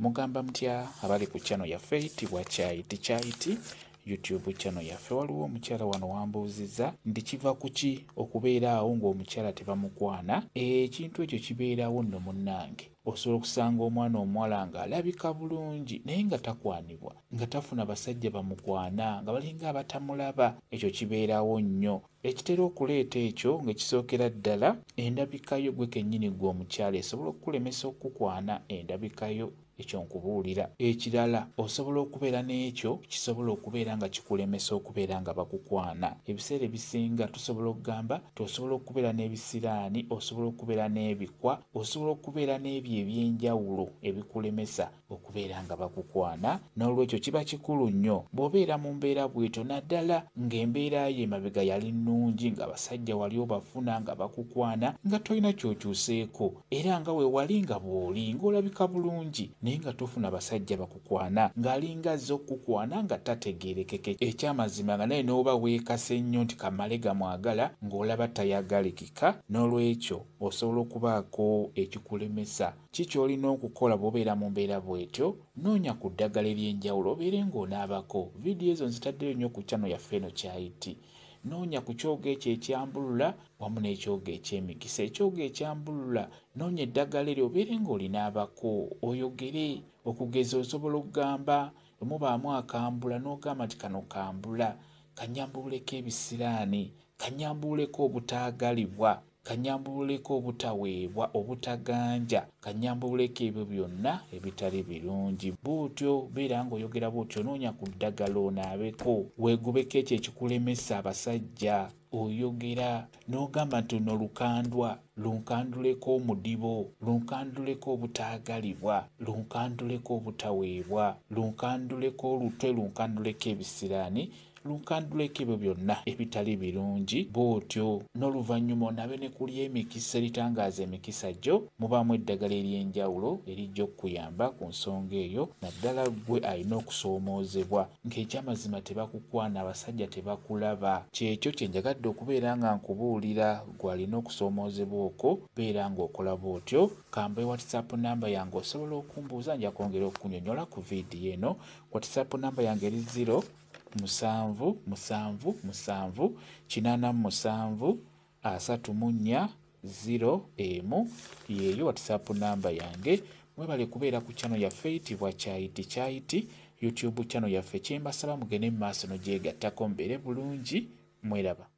mugamba mutya abali ku channel yaffe eyitibwa Kyayiti YouTube channel yaffe. Waliwo omukyala wano wambuuziza ndi kiva kuki okubeera awo ng'omukyala tebamukwana. Ekintu ekyo kibeerawo nno munnange. Osobola okusanga omwana omuwala ng'alabika bulungi naye nga takwanibwa, nga tafuna basajja bamukwana, nga balinga abatamulaba. Ekyo kibeerawo nnyo. Ekitera okuleeta ekyo ng'ekisookera ddala endabikayo gwe kennyini gwe omukyala esobola okukulemesa okukwana endabikayo. Ekyo nkubuulira. Ekirala osobola okubeera n'ekyo kisobola okubeera nga kikulemesa okubeera nga bakukwana. Ebiseera ebisinga tusobola okugamba tosobola okubeera n'ebisiraani, osobola okubeera n'ebikwa, osobola okubeera n'ebyo ebyenjawulo ebikulemesa okubeera nga bakukwana. N'olwekyo kiba kikulu nnyo bw'obeera mu mbeera bw'etyo, naddala ng'embeera ye emabega yali nnungi, ng'abasajja wali obafuna nga bakukwana, nga tolina ky'okyuseeko, era nga we wali nga bw'oli ng'olabika bulungi naye nga tofuna basajja bakukwana, ng'alinga azze okukukwana nga tategeerekeke. Ekyamazima nga naye n'oba weekase nnyo nti kamale gamwagala ng'olaba tayagalekeka. N'olwekyo osobola okubaako ekikulemesa. Ki ky'olina okukola bw'obeera mu mbeera bw'etyo? Noonya ku ddagala ery'enjawulo obeere ng'onaabako. Vidiyo ezo nzitaddeyo nnyo ku channel yaffe eno Kyayiti. Noonya ku kyogo ekyo ekyambulula wamu n'ekyogo eky'emikisa. Ekyogo ekyambulula noonya eddagala eryo obeere ng'olinaabako, oyogere. Okugeza osobola okugamba mubaamu akambula n'ogamba nti kano kambula, kanyambuleko ebisiraani, kanyambuleko obutaagalibwa, kanyambuleko obutaweebwa, obutaganja, kanyambuleko ebyo byonna ebitali birungi. Bw'otyo beera ng'oyogera bw'otyo, noonya ku ddagala onaabeko, weegubeko ekyo ekikulemesa abasajja. Oyogera n'ogamba nti ono lukandwa, lunkanduleko omudibo, lunkanduleko obutaagalibwa, lunkanduleko obutaweebwa, lunkanduleko olutwe, lunkanduleko ebisiraani, lunkanduleko ebyo byonna ebitali birungi. Bw'otyo n'oluvannyuma onabe ne kulya emikisa, eritangaaza emikisa gyo. Mubaamu eddagala ery'enjawulo erijja okukuyamba ku nsonga eyo, naddala gwe alina okusoomoozebwa ng'ekyamazima tebakukwana, abasajja tebakulaba. Kyekyo kye njagadde okubeera nga nkubuulira gwe alina okusoomoozebwa okwo, beera ng'okola bw'otyo. Kamba WhatsApp namba yange osobola okumbuuza, nja kwongera okunyonyola ku vidiyo eno. WhatsApp namba yange eri 0777373401 yeeyo WhatsApp namba yange. Mwebale kubeera ku channel yaffe eyitibwa Kyayiti YouTube channel yaffe. Kyembasaba mugende mu maaso n'ogyegattako mubeere bulungi. Mweraba.